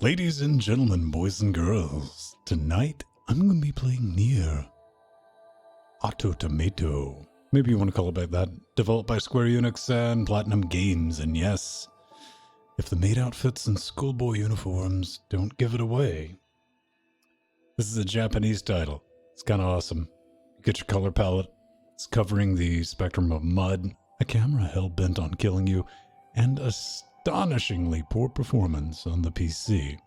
Ladies and gentlemen, boys and girls, tonight I'm going to be playing NieR Automata. Maybe you want to call it like that. Developed by Square Enix and Platinum Games, and yes, if the maid outfits and schoolboy uniforms don't give it away. This is a Japanese title. It's kind of awesome. You get your color palette. It's covering the spectrum of mud, a camera hell-bent on killing you, and astonishingly poor performance on the PC.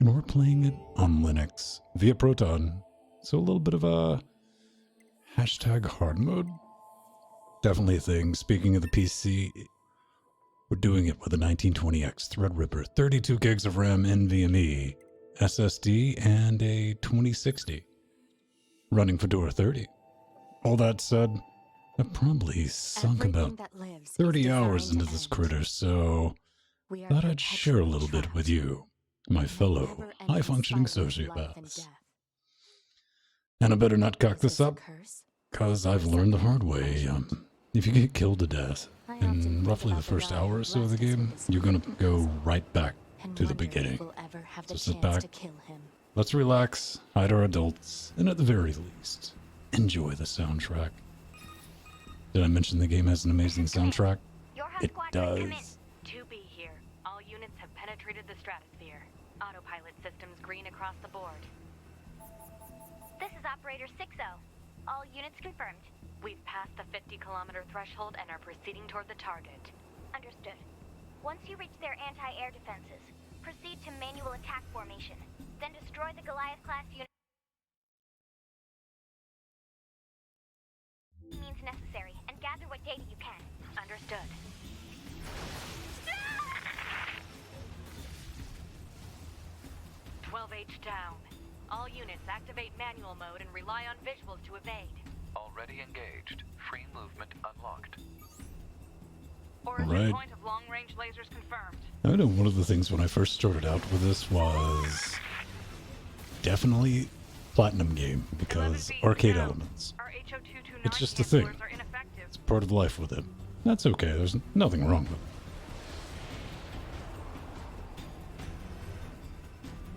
And we're playing it on Linux via Proton. So a little bit of a hashtag hard mode. Definitely a thing. Speaking of the PC, we're doing it with a 1920X Threadripper, 32 gigs of RAM NVMe, SSD, and a 2060. Running Fedora 30. All that said, I've probably sunk about 30 hours into this critter, so thought I'd share a little bit with you, my fellow high-functioning sociopaths. And I better not cock this up, because I've learned the hard way. If you get killed to death in roughly the first hour or so of the game, you're going to go right back to the beginning. So sit back, let's relax, hide our adults, and at the very least, enjoy the soundtrack. Did I mention the game has an amazing soundtrack? It does. 2B here. All units have penetrated the stratosphere. Autopilot systems green across the board. This is Operator 6-0. All units confirmed. We've passed the 50-kilometer threshold and are proceeding toward the target. Understood. Once you reach their anti-air defenses, proceed to manual attack formation. Then destroy the Goliath-class unit means necessary, and gather what data you can. Understood. 12H down. All units activate manual mode and rely on visuals to evade. Already engaged. Free movement unlocked. Origin point of long-range lasers confirmed. I know one of the things when I first started out with this was definitely Platinum game, because arcade elements. It's just a thing. It's part of life with it. That's okay, there's nothing wrong with it.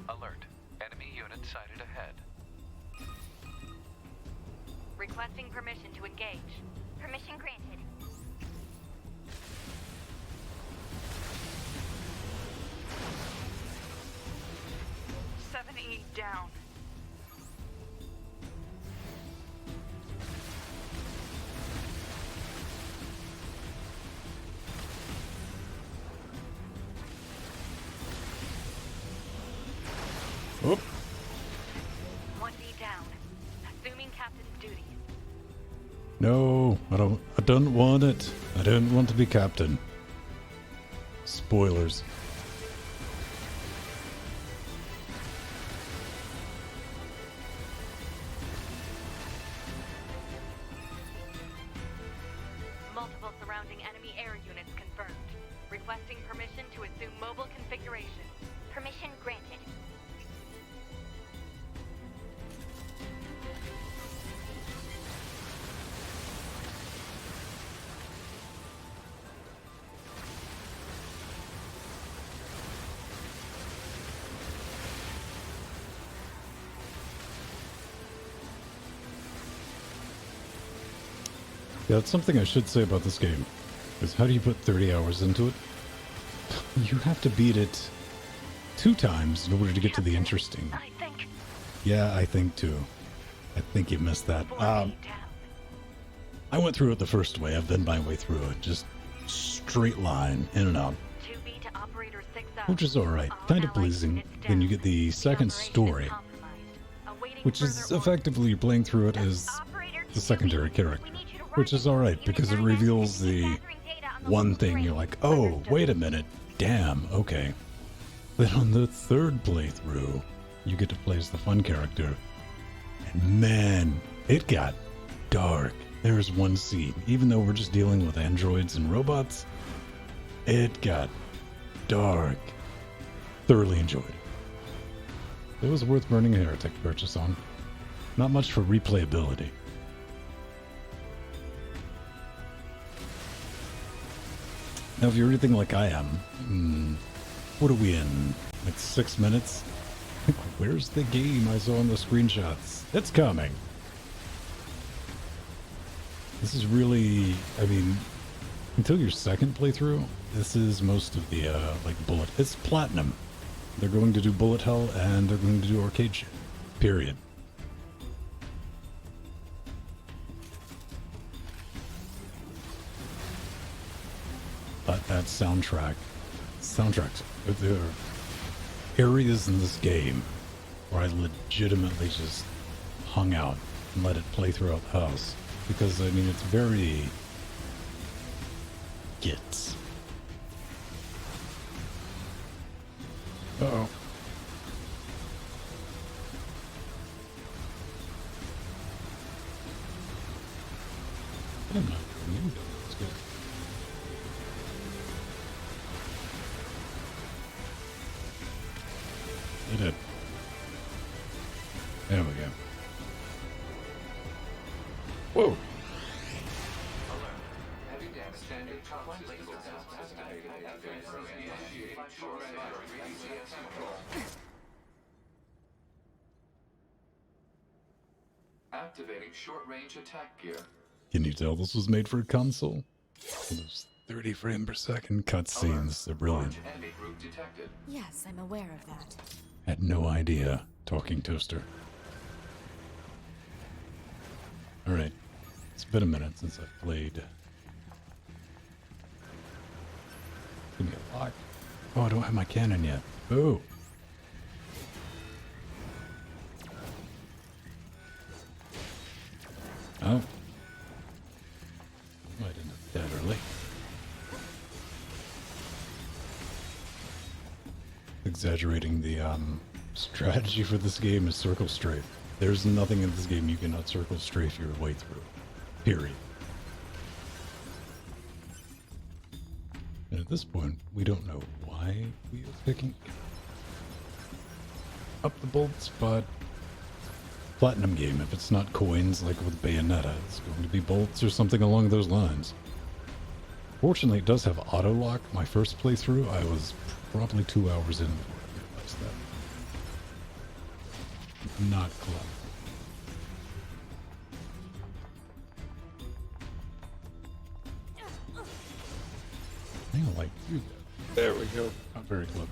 Alert. Enemy unit sighted ahead. Requesting permission to engage. Permission granted. E down. Oop. 1D down. Assuming captain's duties. No, I don't want it. I don't want to be captain. Spoilers. Multiple surrounding enemy air units confirmed. Requesting permission to assume mobile configuration. Permission granted. Yeah, that's something I should say about this game, is how do you put 30 hours into it? You have to beat it 2 times in order to get to the interesting. I think. Yeah, I think too. I think you missed that. I went through it the first way. I've been my way through it. Just straight line, in and out. 2B to Operator 6-0. Which is alright. Kind of pleasing. Then you get the second story, which is effectively you're playing through it as the secondary character. Which is alright, because it reveals the one thing you're like, oh, wait a minute, damn, okay. Then on the third playthrough, you get to play as the fun character. And man, it got dark. There's one scene, even though we're just dealing with androids and robots, it got dark. Thoroughly enjoyed it. It was worth burning a heretic purchase on. Not much for replayability. Now, if you're anything like I am, What are we in? Like 6 minutes? Where's the game I saw in the screenshots? It's coming. This is really, I mean, until your second playthrough, this is most of the, like, bullet. It's platinum. They're going to do bullet hell and they're going to do arcade shit. Period. But that soundtracks, there are areas in this game where I legitimately just hung out and let it play throughout the house. Because, I mean, it's very... gets. Uh-oh. I'm not doing it. It's good. I did. There we go. Whoa! Activating short-range attack gear. Can you tell this was made for a console? Those 30 frame per second cutscenes, they're brilliant. Enemy group detected. Yes, I'm aware of that. Had no idea. Talking toaster. Alright. It's been a minute since I've played. Give me a lock. Oh, I don't have my cannon yet. Oh. Oh. Might end up that early. Exaggerating the strategy for this game is circle strafe. There's nothing in this game you cannot circle strafe your way through. Period. And at this point, we don't know why we are picking up the bolts, but platinum game, if it's not coins like with Bayonetta, it's going to be bolts or something along those lines. Fortunately, it does have auto lock. My first playthrough, I was probably 2 hours in before I realized that. Not clever. I don't like you. There we go. Not very clever.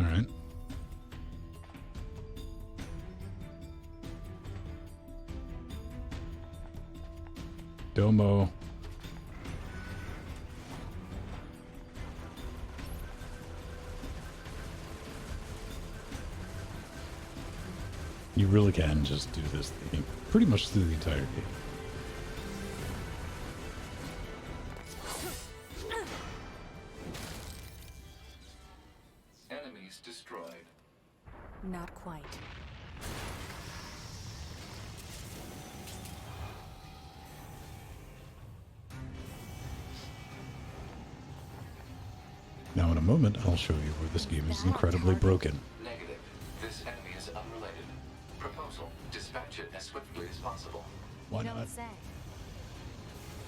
All right. Domo. You really can just do this thing pretty much through the entire game. Enemies destroyed. Not quite. Now in a moment, I'll show you where this game is incredibly broken. Negative. This enemy is unrelated. Proposal. Dispatch it as swiftly as possible. Why You not? don't say.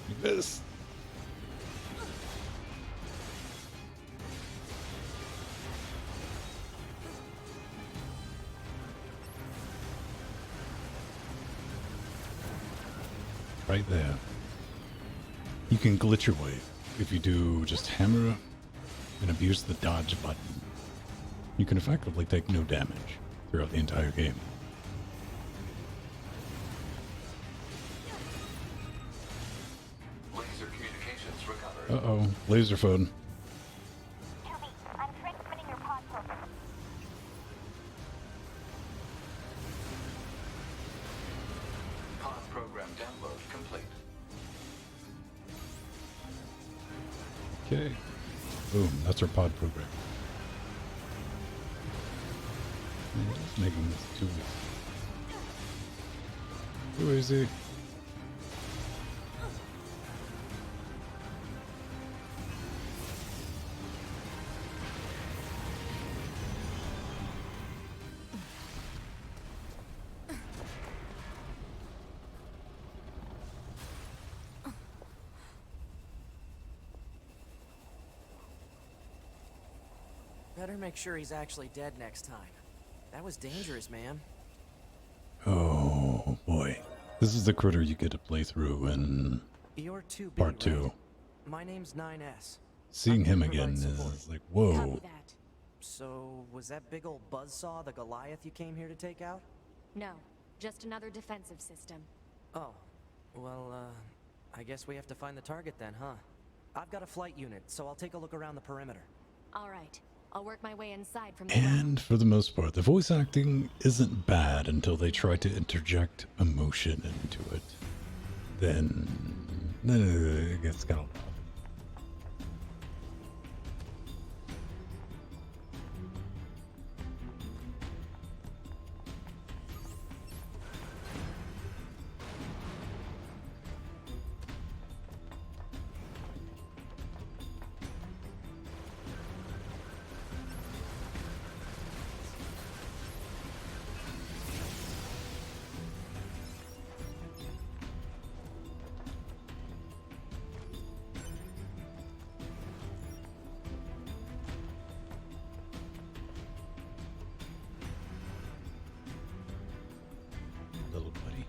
You missed. Right there. You can glitch your way if you do just hammer and abuse the dodge button. You can effectively take no damage throughout the entire game. Laser communications recovered. Uh-oh, laser phone. Toby, I'm transmitting your pod program. Pod program download complete. Okay. Boom, that's our pod program. I'm just making this too easy. Better make sure he's actually dead next time. That was dangerous, man. Oh boy. This is the critter you get to play through in You're 2B, part 2. right? My name's 9S. Seeing I'm here him to again provide support. is like, whoa. Copy that. So, was that big old buzzsaw the Goliath you came here to take out? No, just another defensive system. Oh, well, I guess we have to find the target then, huh? I've got a flight unit, so I'll take a look around the perimeter. All right, I'll work my way inside from the ground. And for the most part, the voice acting isn't bad until they try to interject emotion into it. Then it gets kind of loud. Little buddy.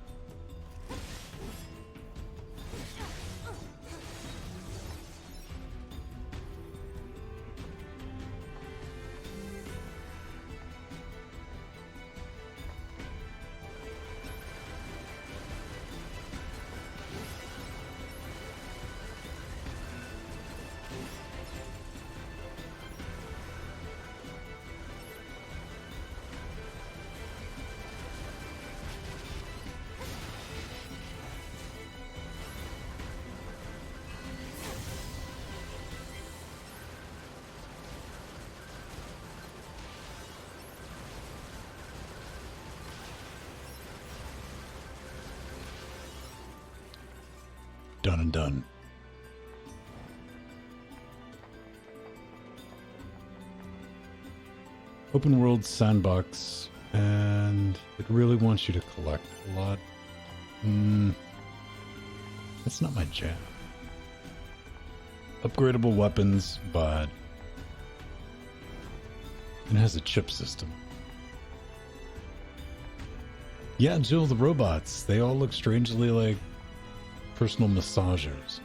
Done and done. Open world sandbox, and it really wants you to collect a lot. That's not my jam. Upgradable weapons, but it has a chip system. Yeah, Jill, the robots, they all look strangely like personal massagers.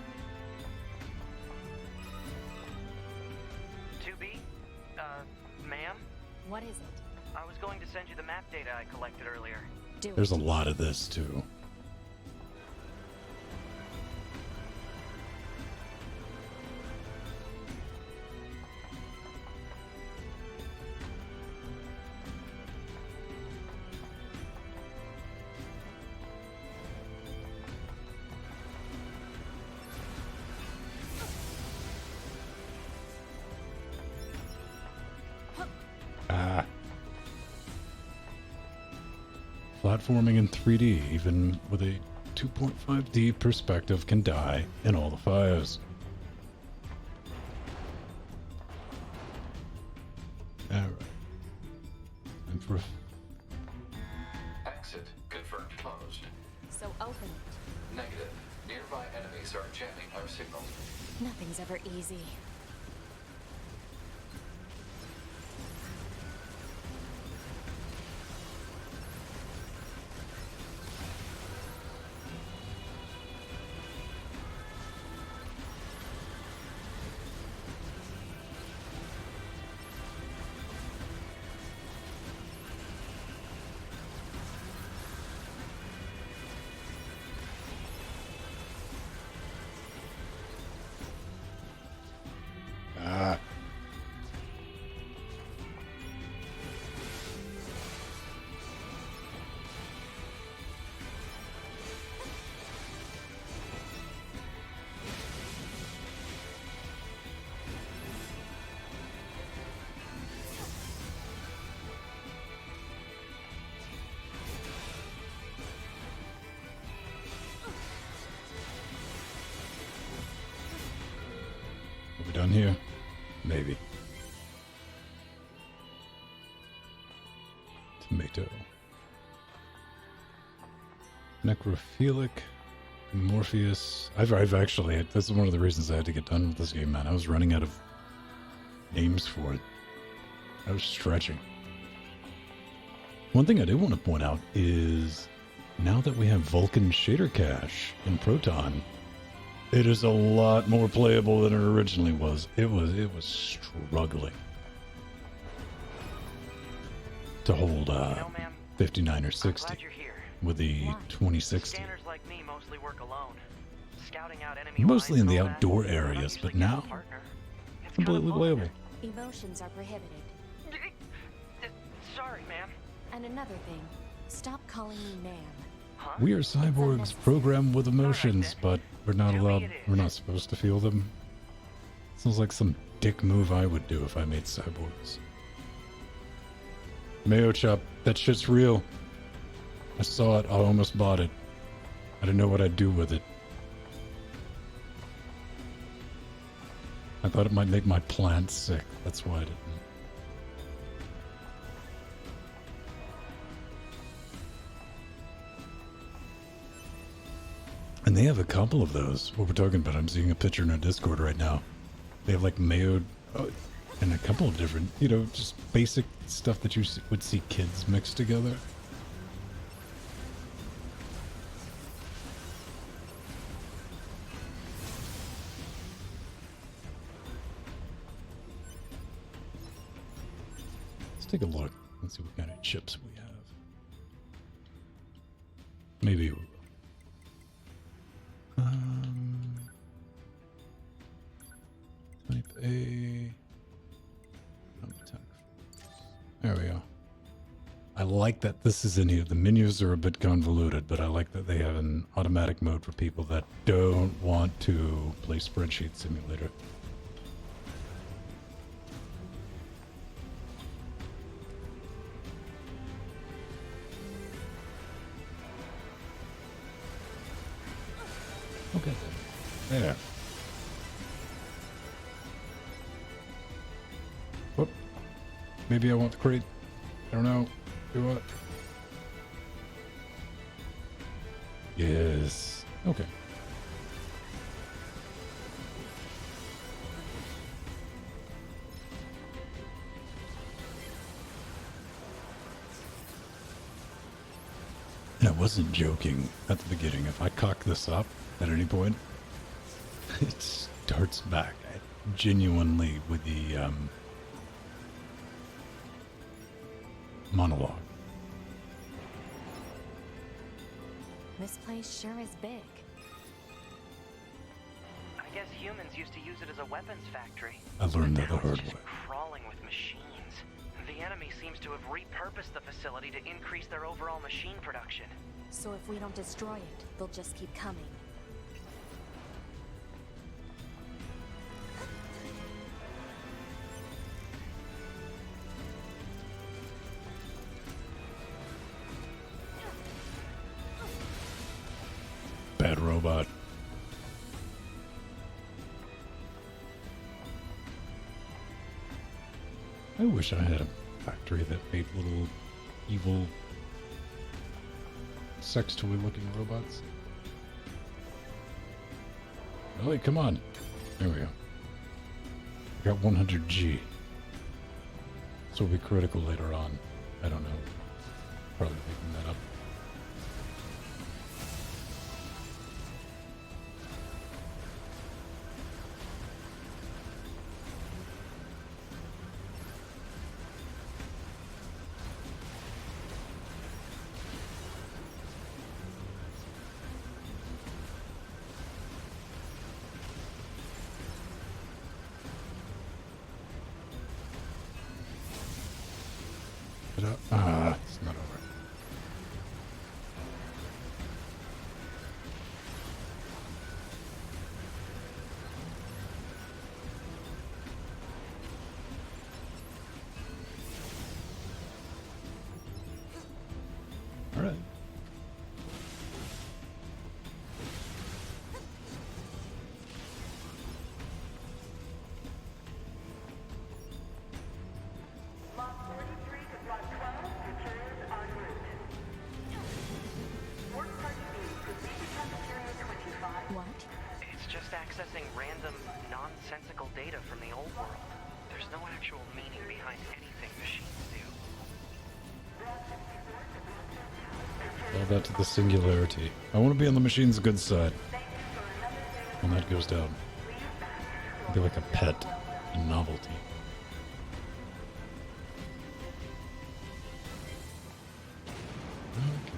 2B? Ma'am? What is it? I was going to send you the map data I collected earlier. Do There's a it. lot of this, too. Platforming in 3D, even with a 2.5D perspective, can die in all the fires. Alright. And for Exit confirmed closed. So open it. Negative. Nearby enemies are jamming our signal. Nothing's ever easy. Are we done here? Maybe. Tomato. Necrophilic. Morpheus. I've actually, this is one of the reasons I had to get done with this game, man. I was running out of names for it. I was stretching. One thing I do want to point out is now that we have Vulkan shader cache in Proton, it is a lot more playable than it originally was. It was struggling to hold 59 or 60 with the 2060. Scanners like me mostly work alone. Scouting out enemy Mostly in lines the and all outdoor that, areas, but I usually get a now partner. It's completely kinda playable. Emotions are prohibited. Sorry, ma'am. And another thing, stop calling me ma'am. Huh? We are cyborgs programmed with emotions, but we're not To me allowed, it is. we're not supposed to feel them. Sounds like some dick move I would do if I made cyborgs. Mayo Chop, that shit's real. I saw it, I almost bought it. I didn't know what I'd do with it. I thought it might make my plants sick, that's why I didn't. And they have a couple of those. What we're talking about, I'm seeing a picture in our Discord right now. They have like mayo and a couple of different, you know, just basic stuff that you would see kids mix together. Let's take a look. Let's see what kind of chips we have. Maybe. Type A. There we go. I like that this is in here. The menus are a bit convoluted, but I like that they have an automatic mode for people that don't want to play Spreadsheet Simulator. Okay. There. Whoop. Maybe I want the crate. I don't know. Do what? Yes. Okay. And I wasn't joking at the beginning. If I cock this up at any point, it starts back. Genuinely with the monologue. This place sure is big. I guess humans used to use it as a weapons factory. I learned that the Now hard it's just way. crawling with machines. The enemy seems to have repurposed the facility to increase their overall machine production. So if we don't destroy it, they'll just keep coming. Bad robot. I wish I had a factory that made little evil sex toy looking robots. Really? Come on. There we go. I got 100G. This will be critical later on. I don't know. Probably making that up. It's not over. All right. What? It's just accessing random, nonsensical data from the old world. There's no actual meaning behind anything that to the singularity. I want to be on the machine's good side. When that goes down. Be like a pet, a novelty. Okay.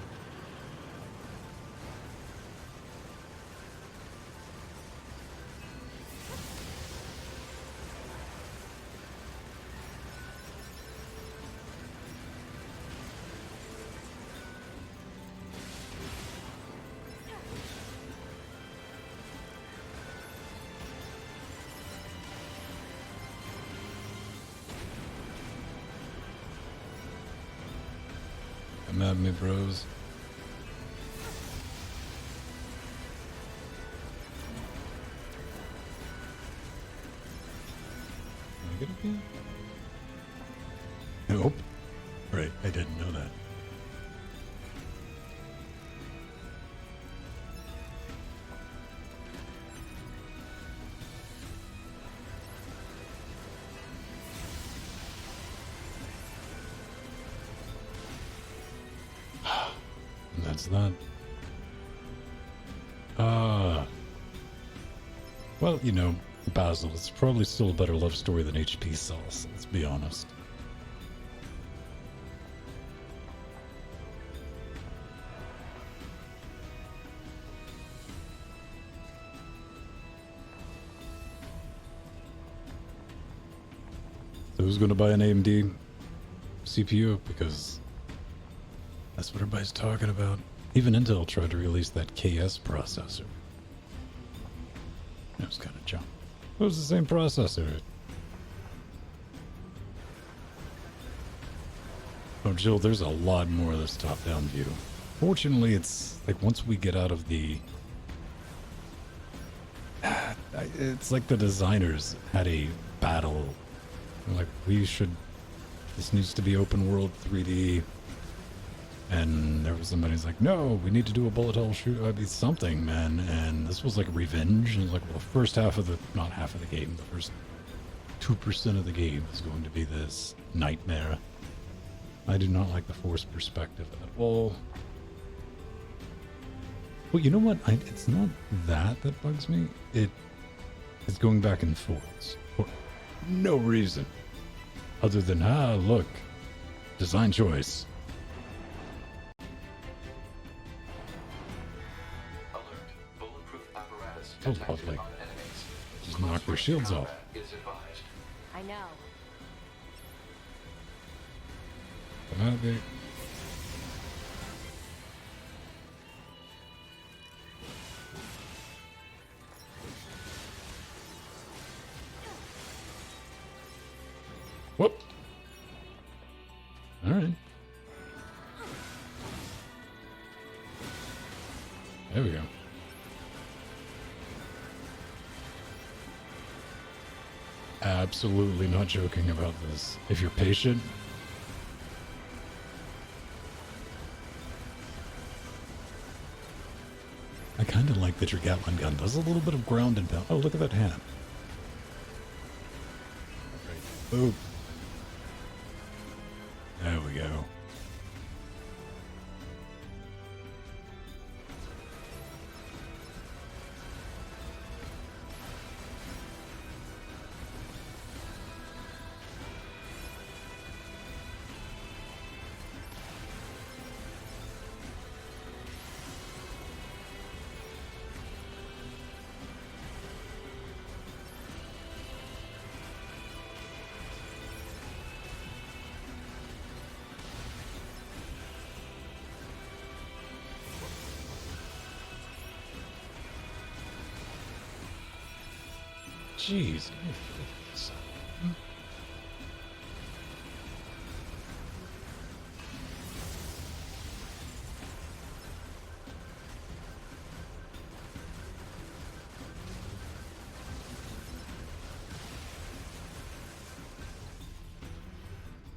Come at me, bros. Can I get up here? Nope. Right, I didn't know that. And that's that. Well, you know, Basil, it's probably still a better love story than HP Sauce, let's be honest. So who's going to buy an AMD CPU? Because that's what everybody's talking about. Even Intel tried to release that KS processor. It was kind of junk. It was the same processor. Oh, Jill, there's a lot more of this top-down view. Fortunately, it's like once we get out of the... It's like the designers had a battle. Like, this needs to be open world 3D. And there was somebody who's like, no, we need to do a bullet hell shoot. I mean, something, man. And this was like revenge. And like, well, the first half of the, not half of the game, the first 2% of the game is going to be this nightmare. I do not like the forced perspective at all. Well, you know what? It's not that bugs me. It's going back and forth for no reason. Other than, look, design choice. Oh, lovely. Just knock their shields off. I know. Okay. Whoop. All right. There we go. Absolutely not joking about this. If you're patient, I kind of like that your Gatling gun does a little bit of ground and pound. Oh, look at that hand. Right. Boop. There we go. Jeez.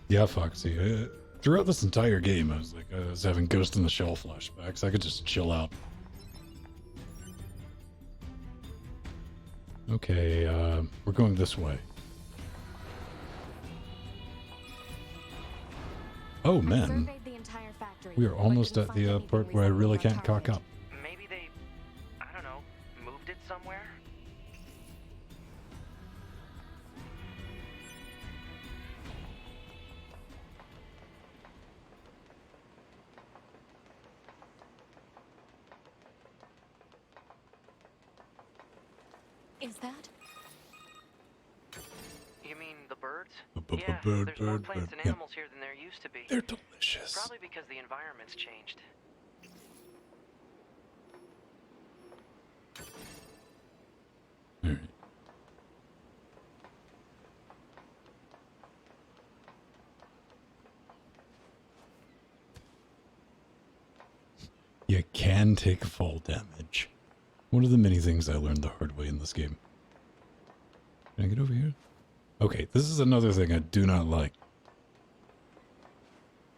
Yeah, Foxy. Throughout this entire game, I was having Ghost in the Shell flashbacks. I could just chill out. Okay, we're going this way. Oh, man. Surveyed the entire factory. factory. We are but almost couldn't at find the anything part where I really resembling can't our cock target. up. Maybe they, I don't know, moved it somewhere? Is that? You mean the birds? Bird, Yeah, there's more plants and yeah. animals here than there used to be. They're delicious. Probably because the environment's changed. All right. You can take fall damage. One of the many things I learned the hard way in this game. Can I get over here? Okay, this is another thing I do not like.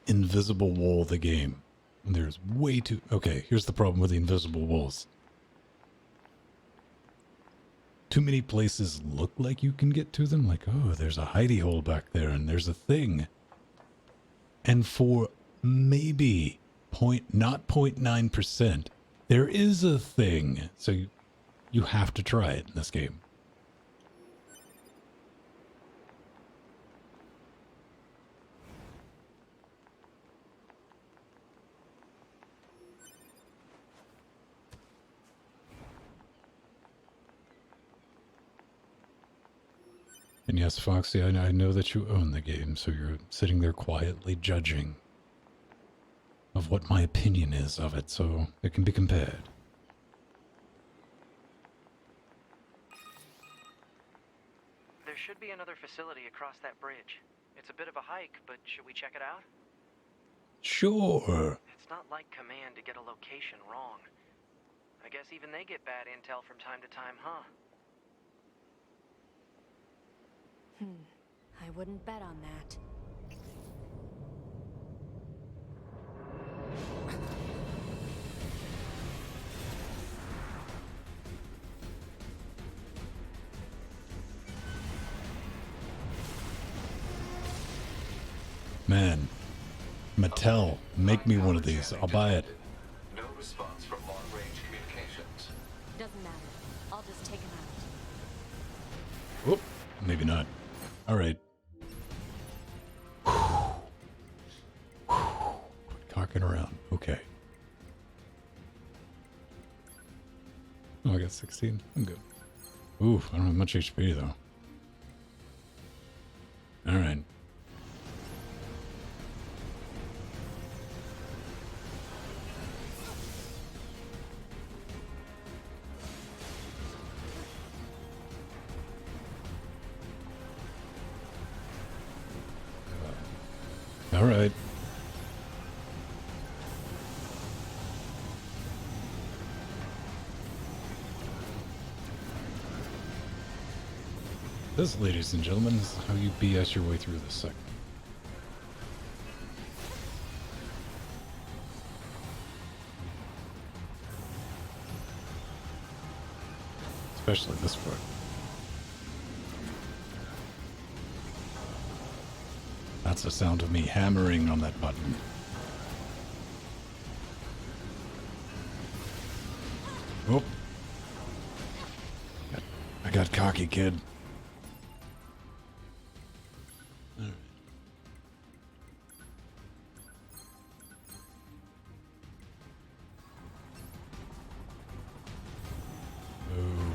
Invisible wall the game. There's way too... Okay, here's the problem with the invisible walls. Too many places look like you can get to them. Like, oh, there's a hidey hole back there and there's a thing. And for maybe not 0.9%, there is a thing. So you have to try it in this game. And yes, Foxy, I know that you own the game, so you're sitting there quietly judging of what my opinion is of it, so it can be compared. There should be another facility across that bridge. It's a bit of a hike, but should we check it out? Sure. It's not like Command to get a location wrong. I guess even they get bad intel from time to time, huh? I wouldn't bet on that. Man, Mattel, make me one of these. I'll buy it. No response from long-range communications. Doesn't matter. I'll just take him out. Whoop, maybe not. All right. Quit cocking around. Okay. Oh, I got 16. I'm good. Ooh, I don't have much HP though. All right. All right. This, ladies and gentlemen, is how you BS your way through this segment. Especially this part. That's the sound of me hammering on that button. Oh. I got cocky, kid. All right. Move.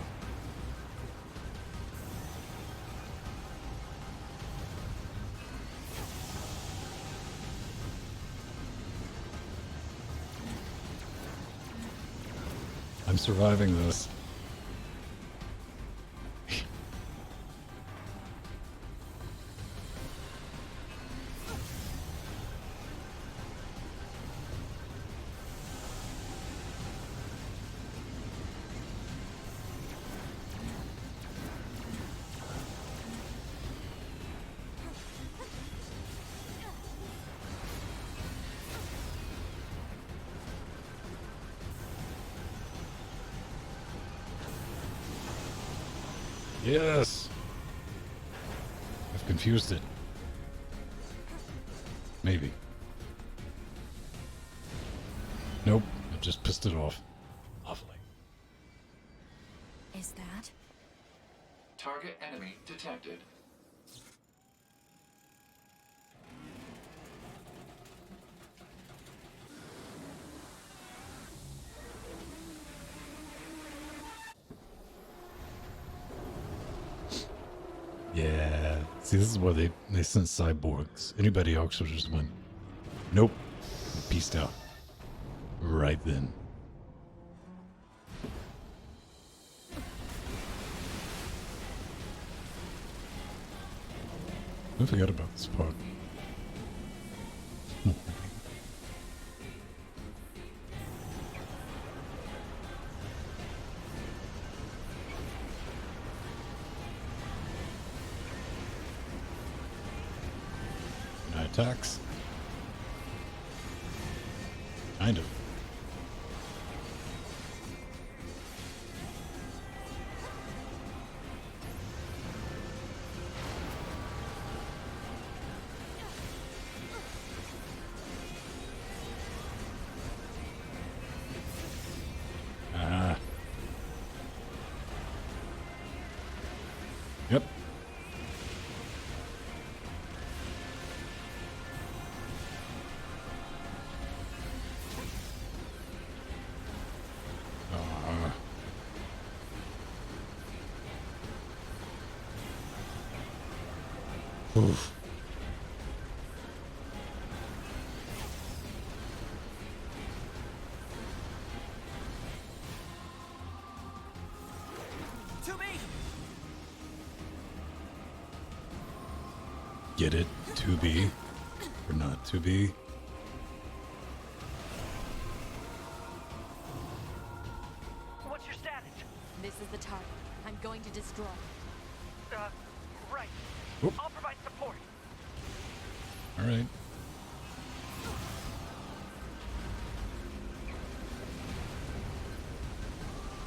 I'm surviving this. Yes! I've confused it. Maybe. Nope, I just pissed it off. Lovely. Is that? Target enemy detected. Yeah. See, this is why they sent cyborgs. Anybody else would just went, nope, peaced out. Right then. I forgot about this part. Attacks. Kind of. Yep. Oof. To me! Get it? To be or not to be? What's your status? This is the target. I'm going to destroy. Right. Oop. I'll provide support. All right.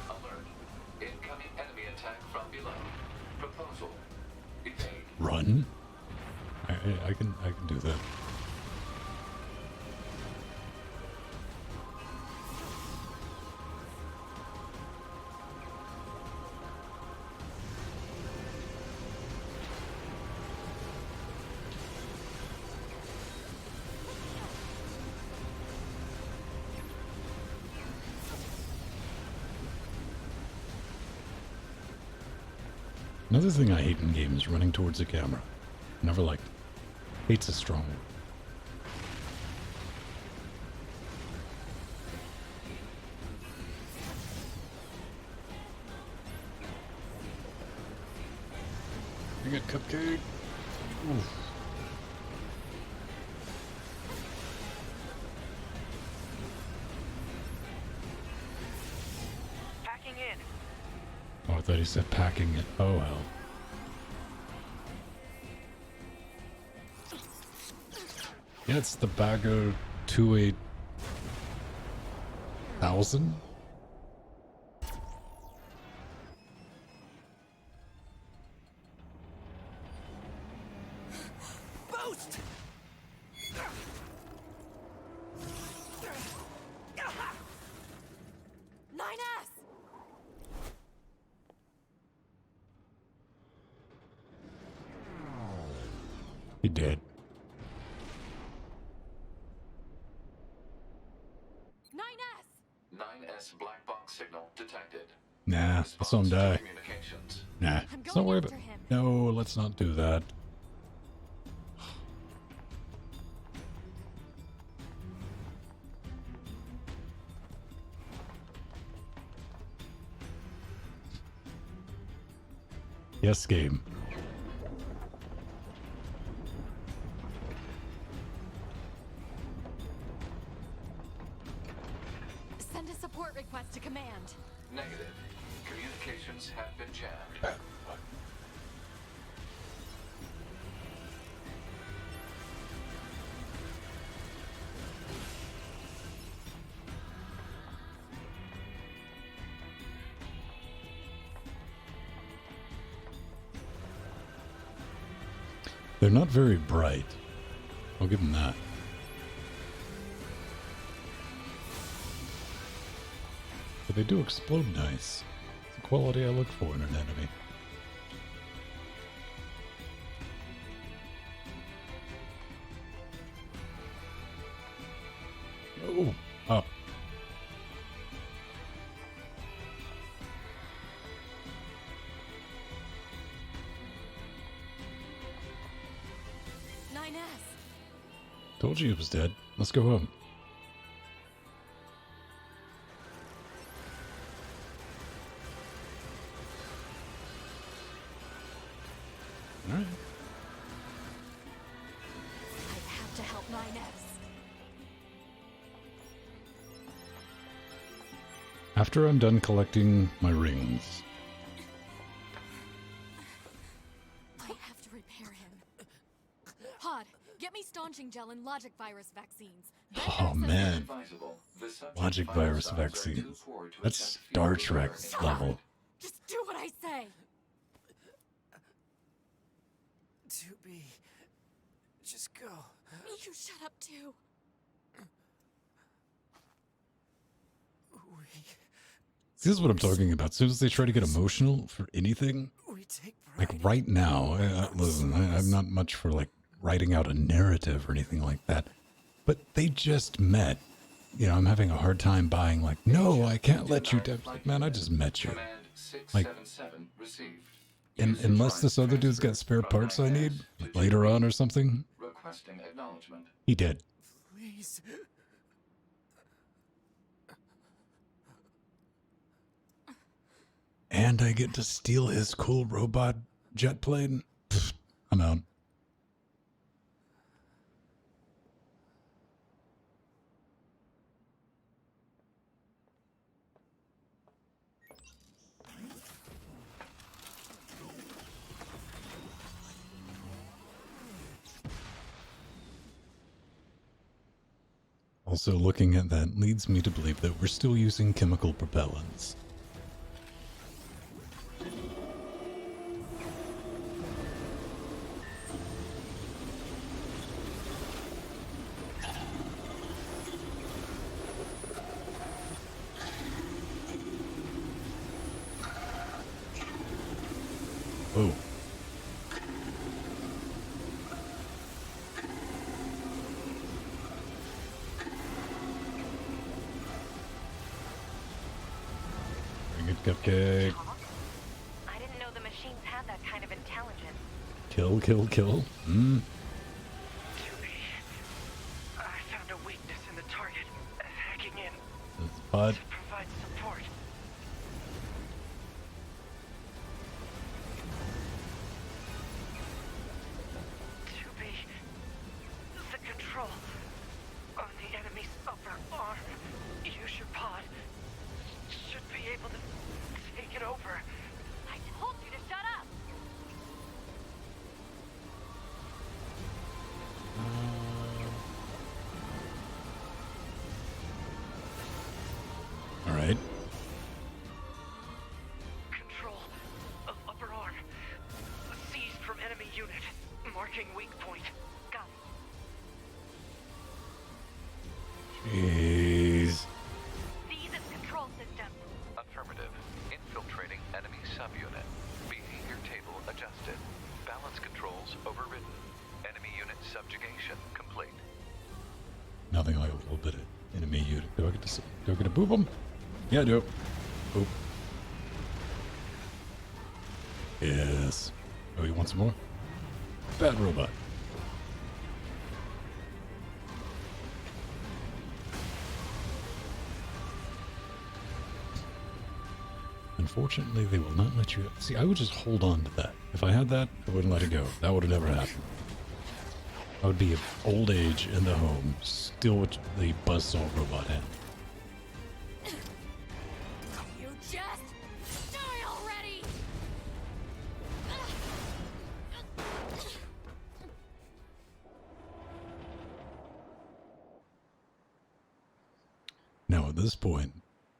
Alert. Incoming enemy attack from below. Proposal. Evade. Run. I can do that. Another thing I hate in games is running towards the camera. Never liked it. Hate's a strong word. Bring it, Cupcake. Oof. Hacking in. Oh, I thought he said packing it. Oh, hell. Yeah, it's the Bagger 28,000. Boost! 9S! He did. 9S! 9S black box signal detected. Nah, let's let him die. Communications. Nah, I'm let's not going worry after about. him. No, let's not do that. Yes, game. Send a support request to command. Negative. Communications have been jammed. They're not very bright. I'll give them that. but they do explode nice. It's the quality I look for in an enemy. Oh, up. Told you he was dead. Let's go home. Alright. I have to help 9S. After I'm done collecting my rings. I have to repair him. Pod, get me staunching gel and logic virus vaccines. Then Oh access- man. Advisable. The subject Logic vital virus signs are too vaccines. poor to That's attempt Star field Trek repair. level. Just do what I say. To be. Just go. You shut up too. This is what I'm talking about. As soon as they try to get emotional for anything, We take pride. like right now, listen, I'm not much for like writing out a narrative or anything like that, but they just met. You know, I'm having a hard time buying like, no, I can't let you down. Like, man, I just met you. Command Like, 677 received. and Usage unless rights this other dude's got transferred spare from parts I 9S need, to like later 2B. on or something, Requesting acknowledgement. he did. Please. And I get to steal his cool robot jet plane. Pfft, I'm out. Also, looking at that leads me to believe that we're still using chemical propellants. Oh. Bring it, cupcake. I didn't know the machines had that kind of intelligence. Kill, kill, kill. Hmm. I found a weakness in the target. Hacking in That's Bud. to provide support. To be the control on the enemy's upper arm. Use your pod. Should be able to take it over. I told you to shut up! All right. Control of upper arm. Seized from enemy unit. Marking weak point. Got it. Jeez. These is control systems. Affirmative. Infiltrating enemy subunit. Behavior table adjusted. Balance controls overridden. Enemy unit subjugation complete. Nothing like a little bit of enemy unit. Do I get to boop him? Yeah, I do. Boop. Yes. Oh, you want some more? Bad robot. Unfortunately, they will not let you... See, I would just hold on to that. If I had that, I wouldn't let it go. That would have never happened. I would be of old age in the home, still with the buzzsaw robot hand. You just die already. Now, at this point,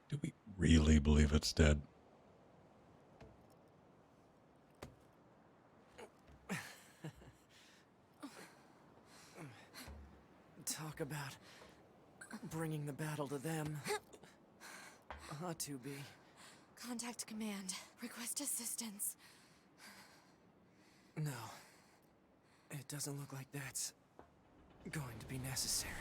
do we really believe it's dead? Talk about bringing the battle to them. 2B. Contact command. Request assistance. No. It doesn't look like that's going to be necessary.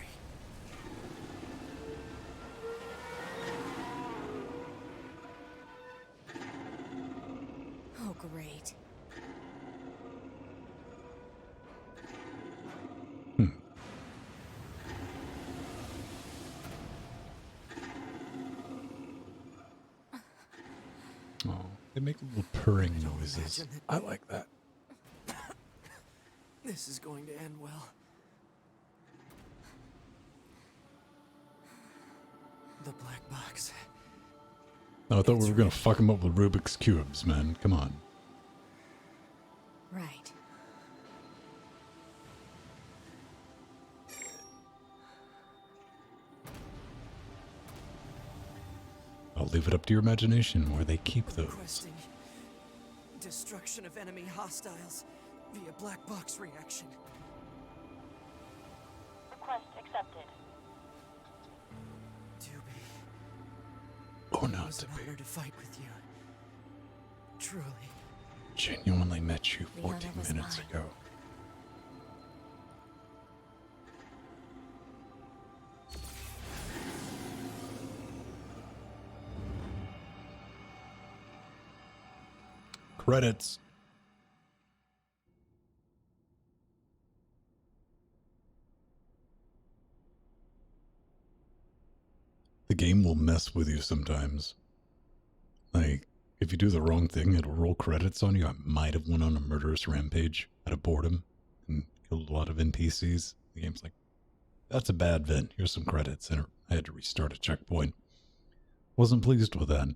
Oh, great. Oh, they make little purring noises. I like that. This is going to end well. The black box. No, I thought we were gonna fuck him up with Rubik's Cubes, man. Come on. Right. I'll leave it up to your imagination where they keep those. Requesting destruction of enemy hostiles via black box reaction. Request accepted. 2B. Or It not was to an be. honor to fight with you. Truly. Genuinely met you The honor 14 was minutes mine. ago. Credits. The game will mess with you sometimes. Like, if you do the wrong thing, it'll roll credits on you. I might have went on a murderous rampage out of boredom and killed a lot of NPCs. The game's like, that's a bad vid. Here's some credits. And I had to restart a checkpoint. Wasn't pleased with that.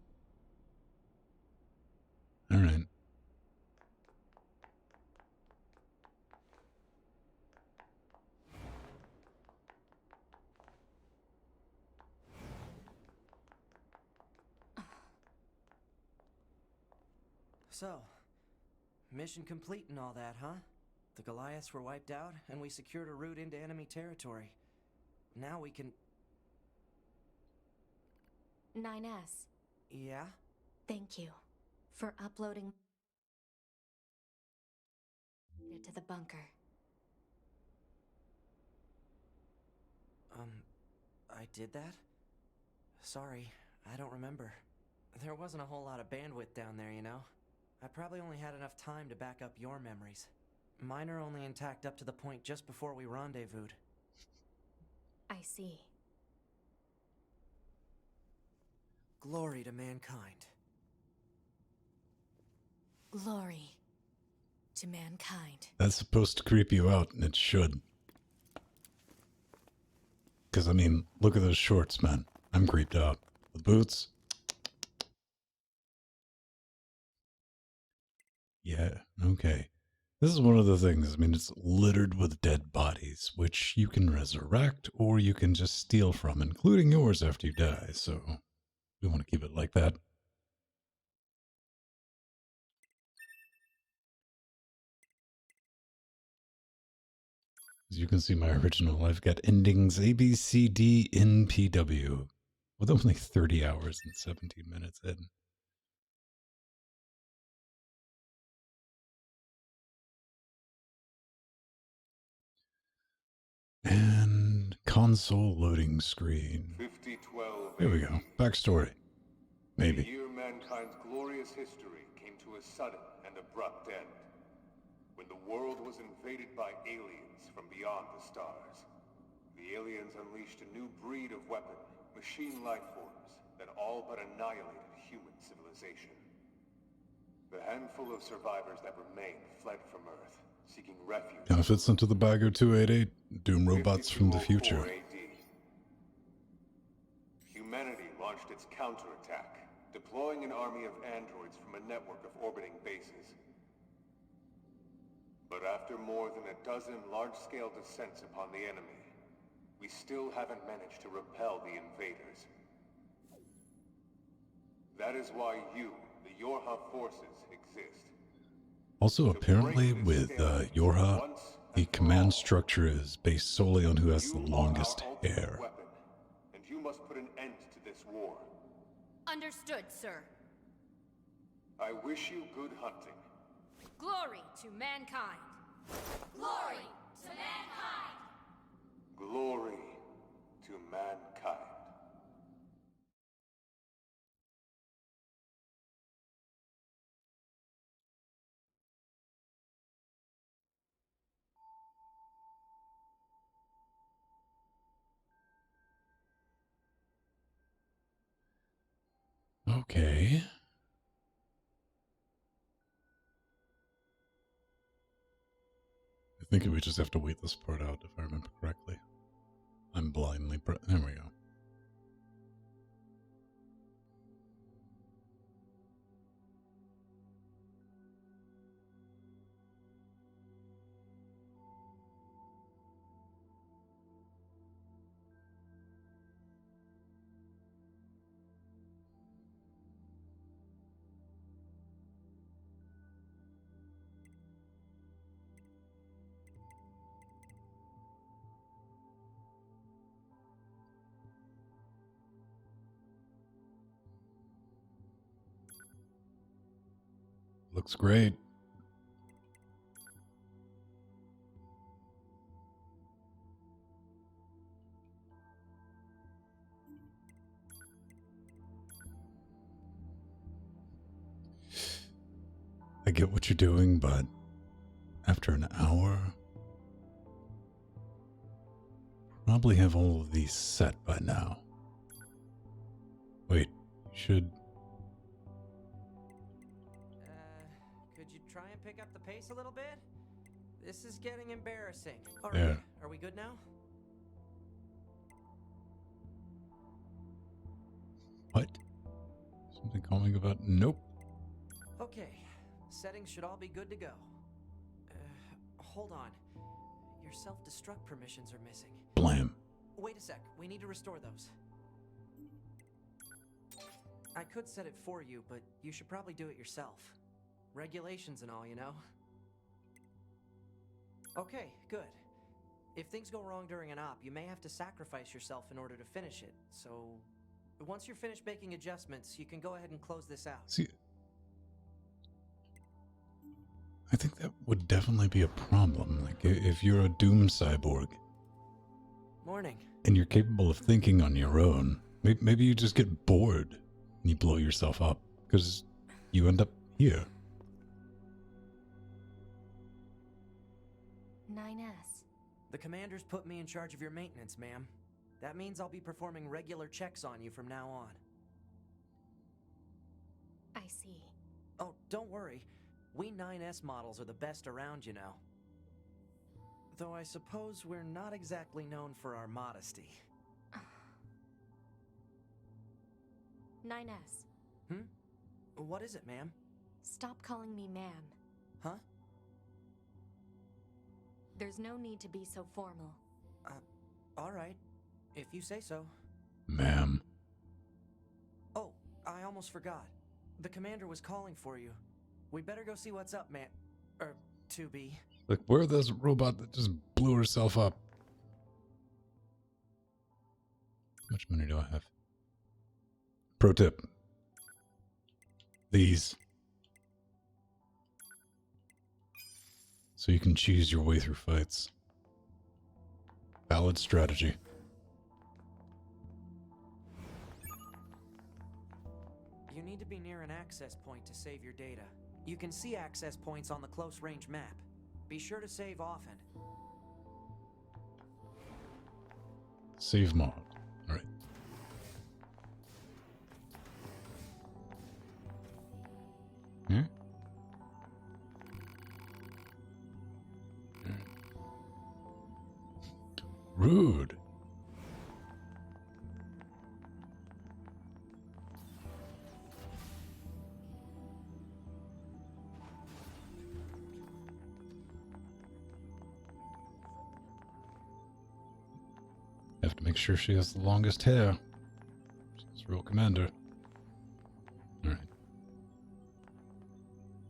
Alright. So, mission complete and all that, huh? The Goliaths were wiped out, and we secured a route into enemy territory. Now we can... 9S. Yeah? Thank you for uploading it to the bunker. I did that? Sorry, I don't remember. There wasn't a whole lot of bandwidth down there, you know? I probably only had enough time to back up your memories. Mine are only intact up to the point just before we rendezvoused. I see. Glory to mankind. Glory to mankind. That's supposed to creep you out, and it should. Because, I mean, look at those shorts, man. I'm creeped out. The boots. Yeah, okay. This is one of the things. I mean, it's littered with dead bodies, which you can resurrect or you can just steal from, including yours after you die. So, we want to keep it like that. As you can see, my original, I've got endings A, B, C, D, N, P, W, with only 30 hours and 17 minutes in. And console loading screen. 5012. There we go. Backstory. The Maybe. year mankind's glorious history came to a sudden and abrupt end. When the world was invaded by aliens from beyond the stars. The aliens unleashed a new breed of weapon, machine life forms, that all but annihilated human civilization. The handful of survivors that remained fled from Earth, seeking refuge. Kind of fits into the Bagger 288. Doom robots from the future. 5204 AD. Humanity launched its counterattack, deploying an army of androids from a network of orbiting bases. But after more than a dozen large-scale descents upon the enemy, we still haven't managed to repel the invaders. That is why you, the Yorha forces, exist. Also, apparently, with Yorha, the command structure is based solely on who has the longest hair. Weapon, and you must put an end to this war. Understood, sir. I wish you good hunting. Glory to mankind. Glory to mankind. Glory to mankind. Okay. I think we just have to wait this part out, if I remember correctly. I'm blindly there we go. Looks great. I get what you're doing, but after an hour, probably have all of these set by now. Wait, you should... Could you try and pick up the pace a little bit? This is getting embarrassing. All Yeah. right, are we good now? What? Something calming about... Nope. Okay, settings should all be good to go. Hold on. Your self-destruct permissions are missing. Blam. Wait a sec, we need to restore those. I could set it for you, but you should probably do it yourself. Regulations and all, you know? Okay, good. If things go wrong during an op, you may have to sacrifice yourself in order to finish it, so... Once you're finished making adjustments, you can go ahead and close this out. See, I think that would definitely be a problem. Like, if you're a Doom cyborg... Morning. And you're capable of thinking on your own, maybe you just get bored and you blow yourself up, because you end up here. 9S. The commander's put me in charge of your maintenance, ma'am. That means I'll be performing regular checks on you from now on. I see. Oh, don't worry. We 9S models are the best around, you know. Though I suppose we're not exactly known for our modesty. 9S. What is it, ma'am? Stop calling me ma'am. Huh? There's no need to be so formal. All right. If you say so. Ma'am. Oh, I almost forgot. The commander was calling for you. We better go see what's up, man. 2B. Like, where's this robot that just blew herself up? How much money do I have? Pro tip. These. So you can cheese your way through fights. Valid strategy. You need to be near an access point to save your data. You can see access points on the close range map. Be sure to save often. Save mod. Alright. Hmm? Rude. Have to make sure she has the longest hair. She's real commander. Alright.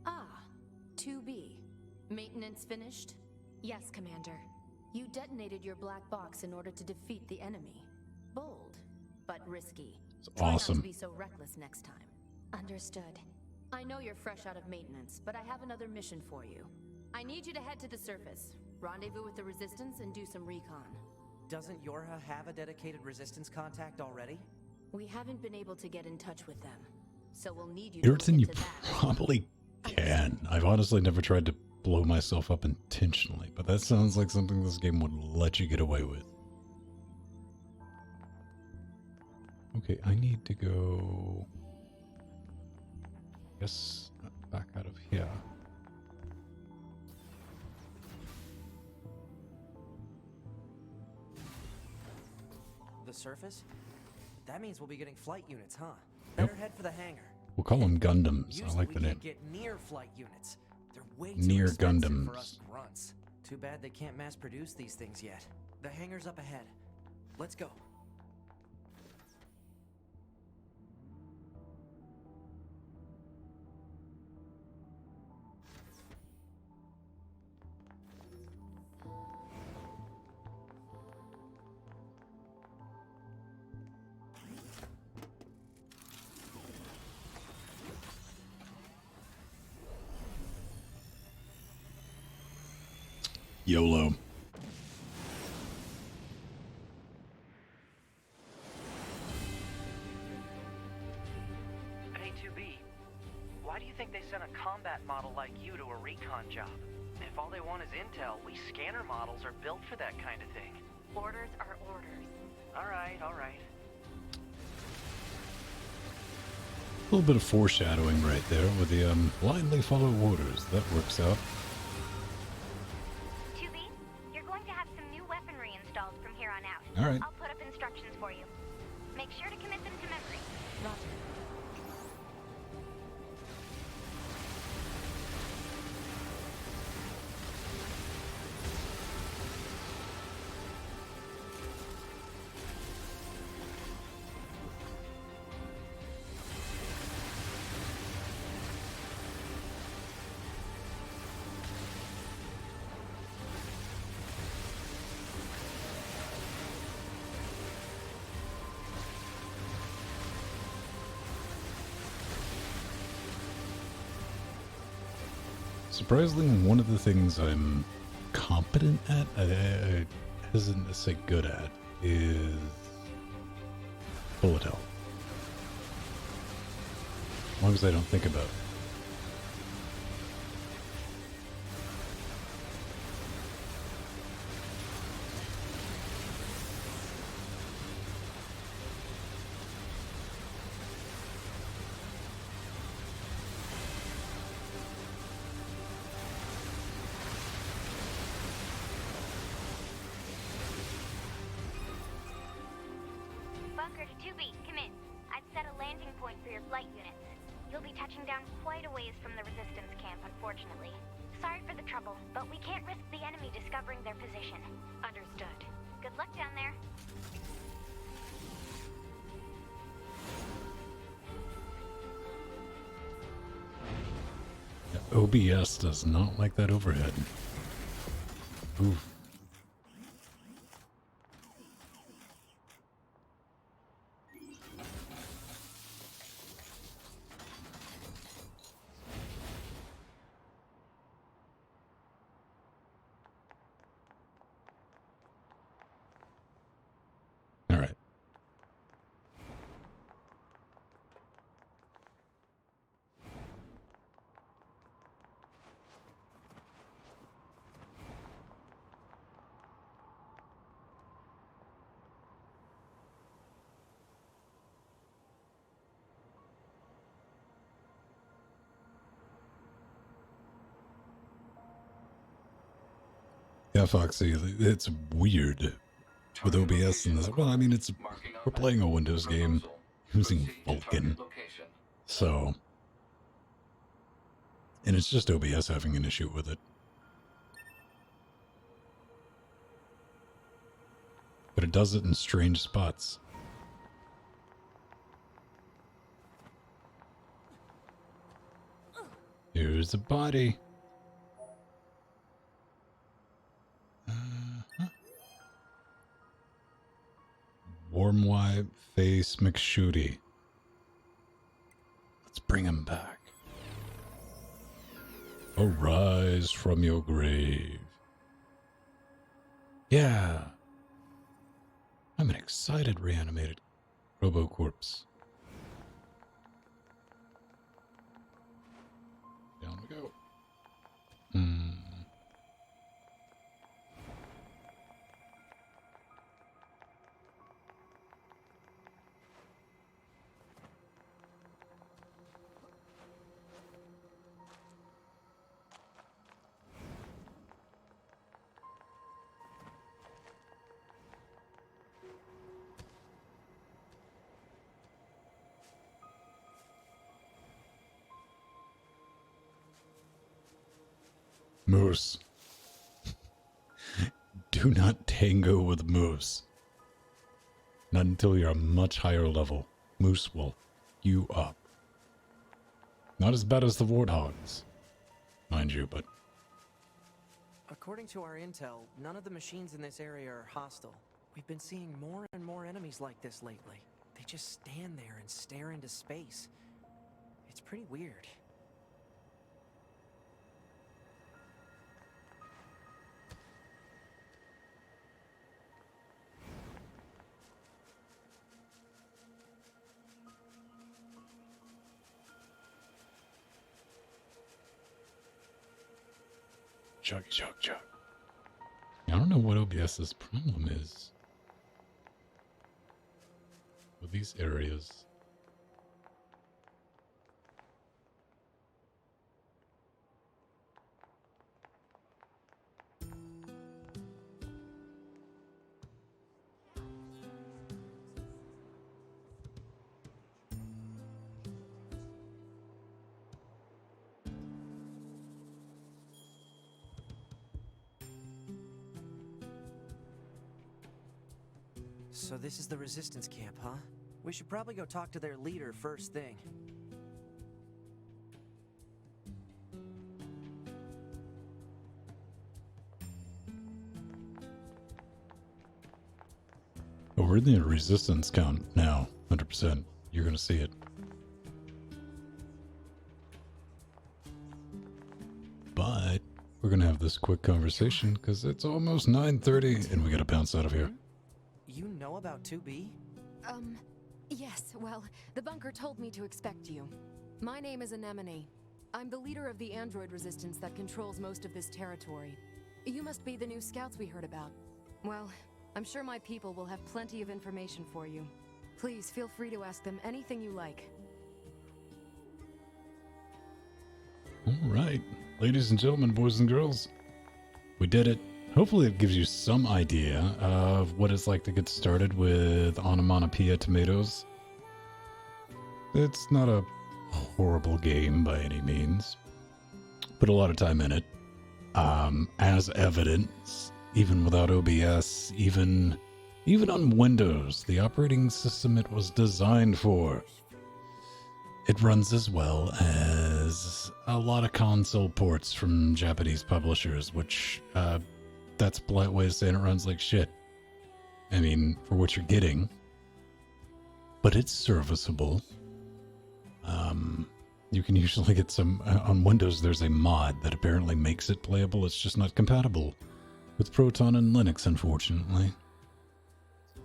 Ah, 2B. Maintenance finished? Yes, Commander. You detonated your black box in order to defeat the enemy. Bold, but risky. It's Try not awesome. to be so reckless next time. Understood. I know you're fresh out of maintenance, but I have another mission for you. I need you to head to the surface, rendezvous with the Resistance, and do some recon. Doesn't Yorha have a dedicated Resistance contact already? We haven't been able to get in touch with them, so we'll need you Irritant, to you look into that. probably can. I've honestly never tried to blow myself up intentionally, but that sounds like something this game would let you get away with. Okay, I need to go... I guess back out of here. The surface? That means we'll be getting flight units, huh? Better head for the hangar. We'll call them Gundams. I Usually like the we name. can't get NieR flight units. They're way too NieR expensive Gundams. for us grunts. Too bad they can't mass produce these things yet. The hangar's up ahead. Let's go. YOLO. Hey, 2B, why do you think they sent a combat model like you to a recon job? If all they want is intel, we scanner models are built for that kind of thing. Orders are orders. Alright, alright. A little bit of foreshadowing right there with the blindly follow orders. That works out. 2B, you're going to have some new weaponry installed from here on out. All right. I'll put up instructions for you. Make sure to commit them to memory. Roger. Surprisingly, one of the things I'm competent at, I hesitant to say good at, is bullet hell. As long as I don't think about it. Bunker to 2B, come in. I've set a landing point for your flight units. You'll be touching down quite a ways from the Resistance camp, unfortunately. Sorry for the trouble, but we can't risk the enemy discovering their position. Understood. Good luck down there. OBS does not like that overhead. Oof. All right. Yeah, Foxy, it's weird with OBS and this. Well, I mean, we're playing a Windows game using Vulkan, so, and it's just OBS having an issue with it. But it does it in strange spots. Here's a body. Warm Wipe, Face, McShooty. Let's bring him back. Arise from your grave. Yeah. I'm an excited reanimated RoboCorpse. Down we go. Moose. Do not tango with Moose. Not until you're a much higher level. Moose will you up. Not as bad as the Warthogs, mind you, but... According to our intel, none of the machines in this area are hostile. We've been seeing more and more enemies like this lately. They just stand there and stare into space. It's pretty weird. Chug, chug, chug. I don't know what OBS's problem is with these areas. So this is the resistance camp, huh? We should probably go talk to their leader first thing. Oh, we're in the resistance count now, 100%. You're gonna see it. But we're gonna have this quick conversation because it's almost 9:30 and we gotta bounce out of here. You know about 2B? Yes, well, the bunker told me to expect you. My name is Anemone. I'm the leader of the android resistance that controls most of this territory. You must be the new scouts we heard about. Well, I'm sure my people will have plenty of information for you. Please feel free to ask them anything you like. All right, ladies and gentlemen, boys and girls, we did it. Hopefully it gives you some idea of what it's like to get started with Automata tomatoes. It's not a horrible game by any means. Put a lot of time in it. As evidence, even without OBS, even on Windows, the operating system it was designed for, it runs as well as a lot of console ports from Japanese publishers, which, that's a polite way of saying it runs like shit. I mean, for what you're getting. But it's serviceable. You can usually get some... on Windows, there's a mod that apparently makes it playable. It's just not compatible with Proton and Linux, unfortunately.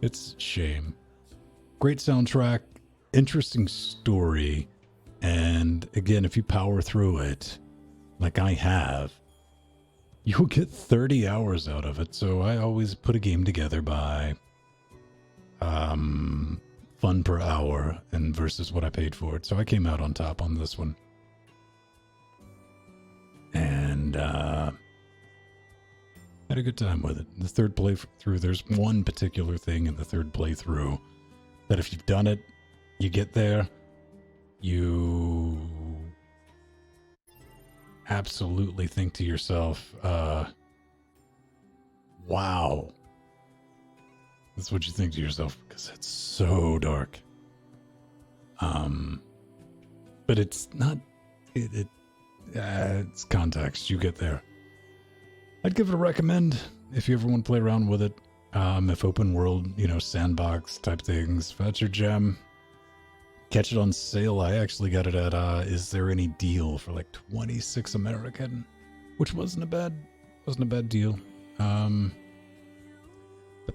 It's a shame. Great soundtrack, interesting story, and again, if you power through it, like I have, you'll get 30 hours out of it. So I always put a game together by fun per hour and versus what I paid for it. So I came out on top on this one. And had a good time with it. The third playthrough, there's one particular thing in the third playthrough that if you've done it, you get there, you absolutely think to yourself, wow. That's what you think to yourself, because it's so dark. But it's not, it's context, you get there. I'd give it a recommend if you ever want to play around with it. If open world, sandbox type things, if that's your gem, catch it on sale. I actually got it at Is There Any Deal for like 26 American, which wasn't a bad deal. But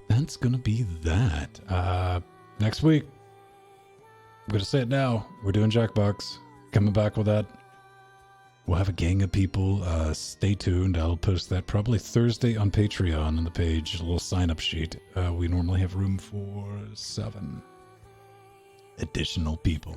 that's gonna be that. Next week, I'm gonna say it now, we're doing Jackbox. Coming back with that. We'll have a gang of people. Stay tuned. I'll post that probably Thursday on Patreon on the page, a little sign-up sheet. We normally have room for 7 additional people.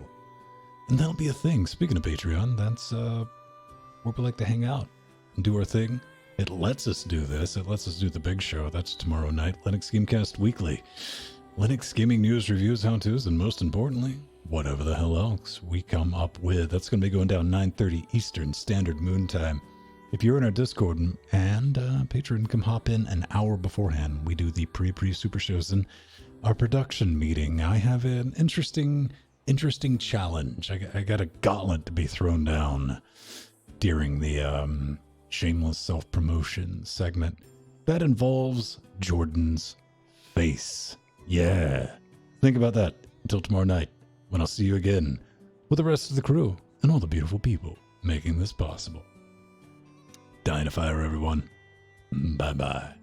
And that'll be a thing. Speaking of Patreon, that's where we like to hang out and do our thing. It lets us do this. It lets us do the big show. That's tomorrow night. Linux Gamecast Weekly. Linux gaming news, reviews, how-tos, and most importantly, whatever the hell else we come up with. That's going to be going down 9:30 Eastern Standard Moon Time. If you're in our Discord and patron, come hop in an hour beforehand. We do the pre-super shows and our production meeting. I have an interesting challenge. I got a gauntlet to be thrown down during the shameless self-promotion segment. That involves Jordan's face. Yeah. Think about that until tomorrow night, when I'll see you again with the rest of the crew and all the beautiful people making this possible. Dying to fire, everyone. Bye-bye.